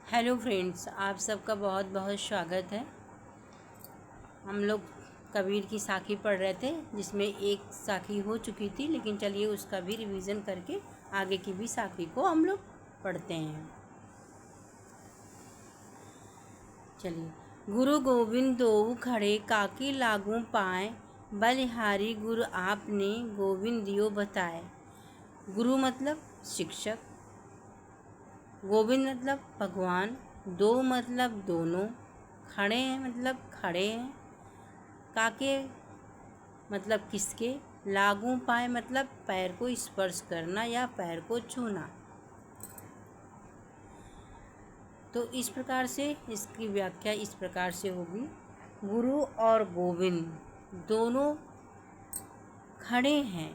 Hello friends, आप सबका बहुत बहुत स्वागत है। हम लोग कबीर की साखी पढ़ रहे थे, जिसमें एक साखी हो चुकी थी, लेकिन चलिए उसका भी रिवीजन करके आगे की भी साखी को हम लोग पढ़ते हैं। चलिए। गुरु गोविंद दोऊ खड़े काकी लागू पाए, बलिहारी गुरु आपने गोविंद दियो बताए। गुरु मतलब शिक्षक, गोविंद मतलब भगवान, दो मतलब दोनों, खड़े हैं मतलब खड़े हैं, काके मतलब किसके, लागू पाए मतलब पैर को स्पर्श करना या पैर को छूना। तो इस प्रकार से इसकी व्याख्या इस प्रकार से होगी। गुरु और गोविंद दोनों खड़े हैं,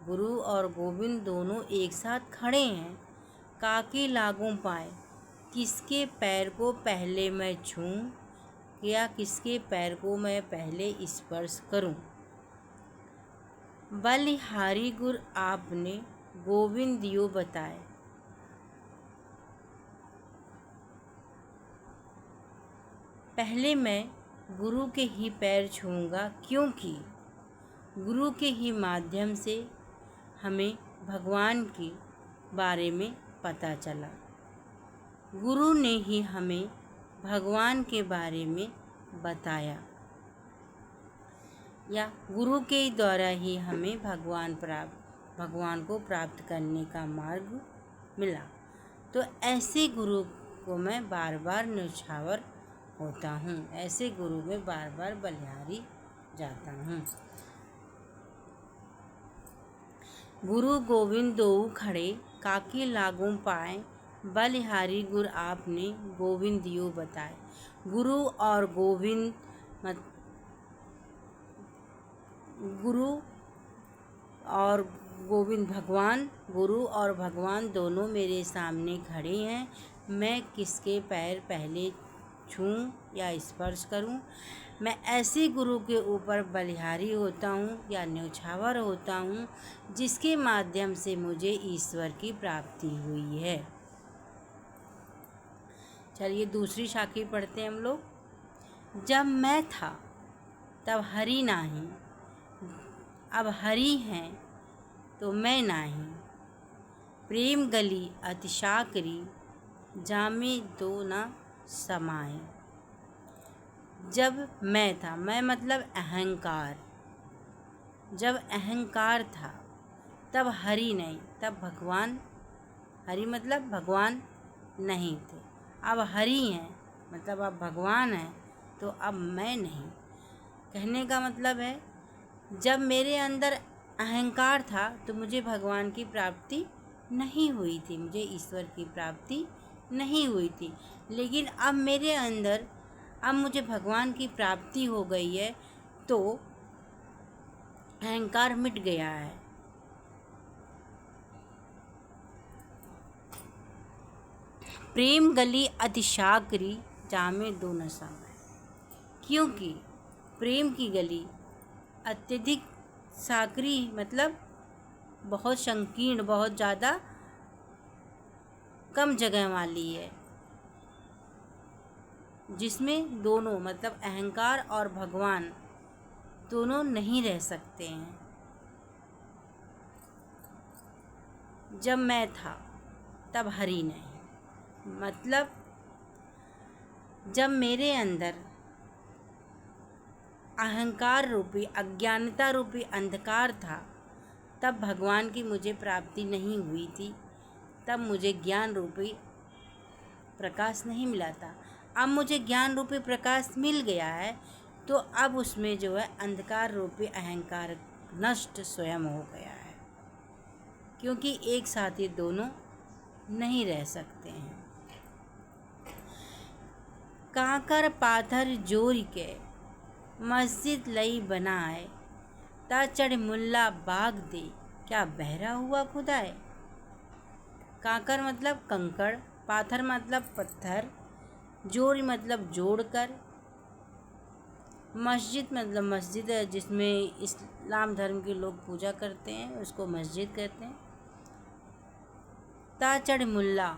गुरु और गोविंद दोनों एक साथ खड़े हैं। काके लागू पाए, किसके पैर को पहले मैं छूऊं या किसके पैर को मैं पहले स्पर्श करूं। बलिहारी गुर आपने गोविंद दियो बताए। पहले मैं गुरु के ही पैर छूऊंगा, क्योंकि गुरु के ही माध्यम से हमें भगवान के बारे में पता चला। गुरु ने ही हमें भगवान के बारे में बताया, या गुरु के द्वारा ही हमें भगवान को प्राप्त करने का मार्ग मिला। तो ऐसे गुरु को मैं बार बार न्यौछावर होता हूँ, ऐसे गुरु में बार बार बलिहारी जाता हूँ। गुरु गोविंद दोऊ खड़े काके लागू पाए, बलिहारी गुर आपने गोविंद दियो बताए। गुरु और गोविंद गुरु और गोविंद भगवान, गुरु और भगवान दोनों मेरे सामने खड़े हैं। मैं किसके पैर पहले छूऊं या स्पर्श करूं। मैं ऐसे गुरु के ऊपर बलिहारी होता हूँ या न्यौछावर होता हूँ, जिसके माध्यम से मुझे ईश्वर की प्राप्ति हुई है। चलिए दूसरी साखी पढ़ते हैं हम लोग। जब मैं था तब हरि नाही, अब हरि हैं तो मैं नाही। प्रेम गली अतिशाकरी, जामे दो न समाए। जब मैं था, मैं मतलब अहंकार, जब अहंकार था तब हरि नहीं, तब भगवान, हरि मतलब भगवान नहीं थे। अब हरि हैं मतलब अब भगवान हैं, तो अब मैं नहीं। कहने का मतलब है, जब मेरे अंदर अहंकार था तो मुझे भगवान की प्राप्ति नहीं हुई थी, मुझे ईश्वर की प्राप्ति नहीं हुई थी। लेकिन अब मेरे अंदर, अब मुझे भगवान की प्राप्ति हो गई है, तो अहंकार मिट गया है। प्रेम गली अतिशाकरी, जामे दो न समाए। क्योंकि प्रेम की गली अत्यधिक साकरी मतलब बहुत संकीर्ण, बहुत ज़्यादा कम जगह वाली है, जिसमें दोनों मतलब अहंकार और भगवान दोनों नहीं रह सकते हैं। जब मैं था तब हरि नहीं, मतलब जब मेरे अंदर अहंकार रूपी, अज्ञानता रूपी अंधकार था, तब भगवान की मुझे प्राप्ति नहीं हुई थी, तब मुझे ज्ञान रूपी प्रकाश नहीं मिला था। अब मुझे ज्ञान रूपी प्रकाश मिल गया है, तो अब उसमें जो है अंधकार रूपी अहंकार नष्ट स्वयं हो गया है, क्योंकि एक साथ ये दोनों नहीं रह सकते हैं। काकर पाथर जोर के मस्जिद लई बनाए, ता चढ़ मुल्ला बाग दे, क्या बहरा हुआ खुदाए। काकर मतलब कंकड़, पाथर मतलब पत्थर, जोड़ मतलब जोड़कर, मस्जिद मतलब मस्जिद है जिसमें इस्लाम धर्म के लोग पूजा करते हैं, उसको मस्जिद कहते हैं। ता चढ़ मुल्ला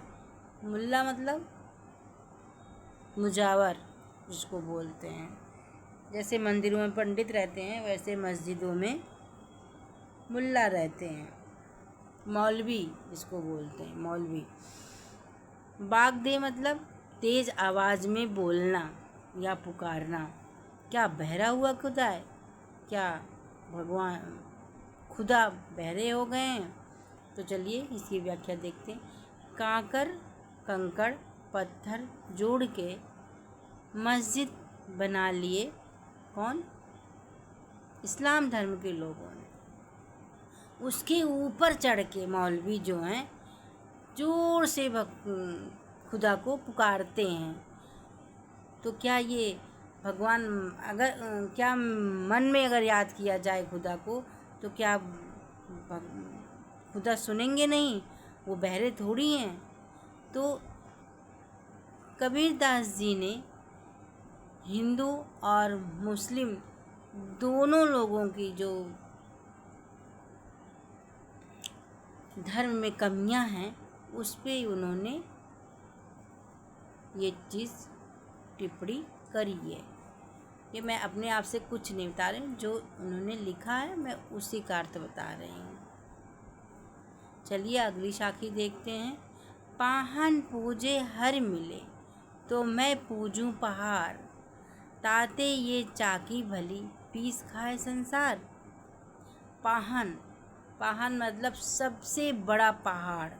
मुल्ला मतलब मुजावर जिसको बोलते हैं। जैसे मंदिरों में पंडित रहते हैं वैसे मस्जिदों में मुल्ला रहते हैं। मौलवी जिसको बोलते हैं, मौलवी। बागदे मतलब तेज आवाज़ में बोलना या पुकारना। क्या बहरा हुआ खुदा है? क्या भगवान खुदा बहरे हो गए हैं? तो चलिए इसकी व्याख्या देखते हैं। कांकर, कंकड़, पत्थर जोड़ के मस्जिद बना लिए। कौन? इस्लाम धर्म के लोगों ने। उसके ऊपर चढ़ के मौलवी जो हैं जोर से खुदा को पुकारते हैं। तो क्या ये भगवान अगर क्या मन में अगर याद किया जाए खुदा को तो क्या खुदा सुनेंगे नहीं? वो बहरे थोड़ी हैं। तो कबीरदास जी ने हिंदू और मुस्लिम दोनों लोगों की जो धर्म में कमियां हैं उस पे उन्होंने ये चीज़ टिप्पणी करी है। ये मैं अपने आप से कुछ नहीं बता रही हूँ, जो उन्होंने लिखा है मैं उसी का अर्थ बता रही हूँ। चलिए अगली साखी देखते हैं। पाहन पूजे हर मिले तो मैं पूजूं पहाड़, ताते ये चाकी भली पीस खाए संसार। पाहन, पाहन मतलब सबसे बड़ा पहाड़।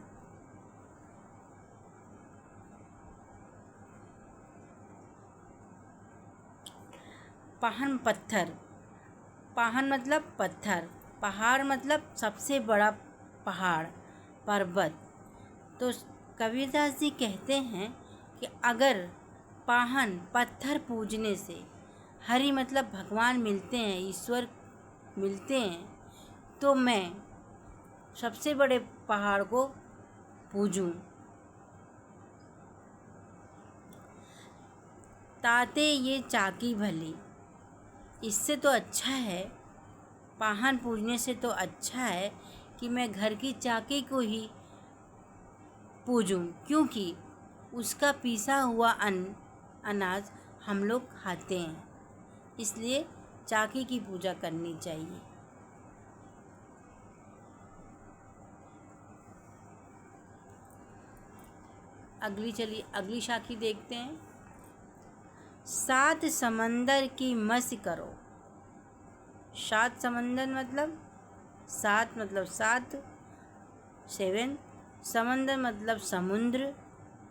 पाहन पत्थर, पाहन मतलब पत्थर, पहाड़ मतलब सबसे बड़ा पहाड़, पर्वत। तो कबीरदास जी कहते हैं कि अगर पाहन पत्थर पूजने से हरि मतलब भगवान मिलते हैं, ईश्वर मिलते हैं, तो मैं सबसे बड़े पहाड़ को पूजूं। ताते ये चाकी भली, इससे तो अच्छा है, पाहन पूजने से तो अच्छा है कि मैं घर की चाकी को ही पूजूं, क्योंकि उसका पीसा हुआ अनाज हम लोग खाते हैं, इसलिए चाकी की पूजा करनी चाहिए। चलिए अगली साखी देखते हैं। सात समंदर की मस्ती करो। सात समंदर मतलब सात मतलब सात, 7। समंदर मतलब समुद्र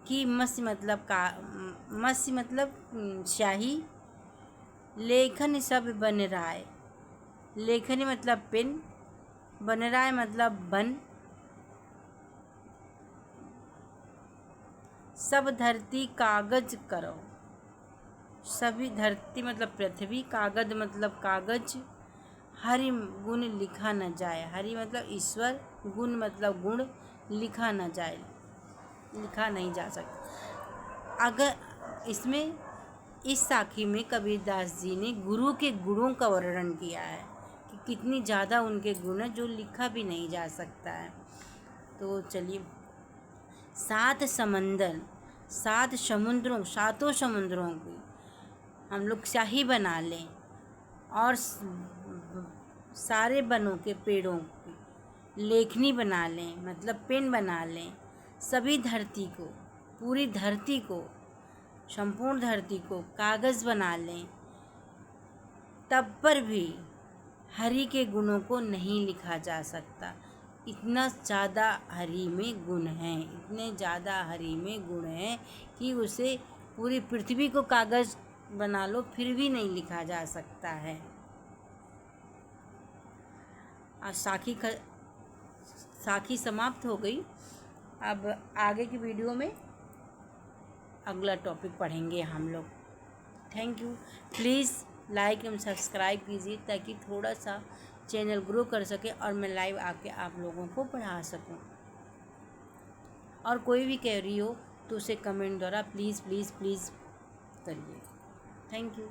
की मस्ती मतलब मस्ती मतलब स्याही। लेखन सब बन राय, लेखनी मतलब पेन, बन राय मतलब बन। सब धरती कागज करो, सभी धरती मतलब पृथ्वी, कागज मतलब कागज। हरि गुण लिखा न जाए, हरि मतलब ईश्वर, गुण मतलब गुण, लिखा न जाए, लिखा नहीं जा सकता। अगर इसमें इस साखी में कबीरदास जी ने गुरु के गुणों का वर्णन किया है कि कितनी ज़्यादा उनके गुण हैं जो लिखा भी नहीं जा सकता है। तो चलिए, सात समंदर, सात समुद्रों, सातों समुद्रों की हम लोग स्याही बना लें और सारे बनों के पेड़ों की लेखनी बना लें मतलब पेन बना लें। सभी धरती को, पूरी धरती को, संपूर्ण धरती को कागज़ बना लें, तब पर भी हरि के गुणों को नहीं लिखा जा सकता। इतना ज़्यादा हरि में गुण हैं, इतने ज़्यादा हरि में गुण हैं कि उसे पूरी पृथ्वी को कागज़ बना लो फिर भी नहीं लिखा जा सकता है। आज साखी समाप्त हो गई। अब आगे की वीडियो में अगला टॉपिक पढ़ेंगे हम लोग। Thank you. प्लीज़ लाइक एवं सब्सक्राइब कीजिए ताकि थोड़ा सा चैनल ग्रो कर सके और मैं लाइव आके आप लोगों को पढ़ा सकूं। और कोई भी क्वेरी हो तो उसे कमेंट द्वारा प्लीज़ प्लीज़ प्लीज़ करिए। Thank you.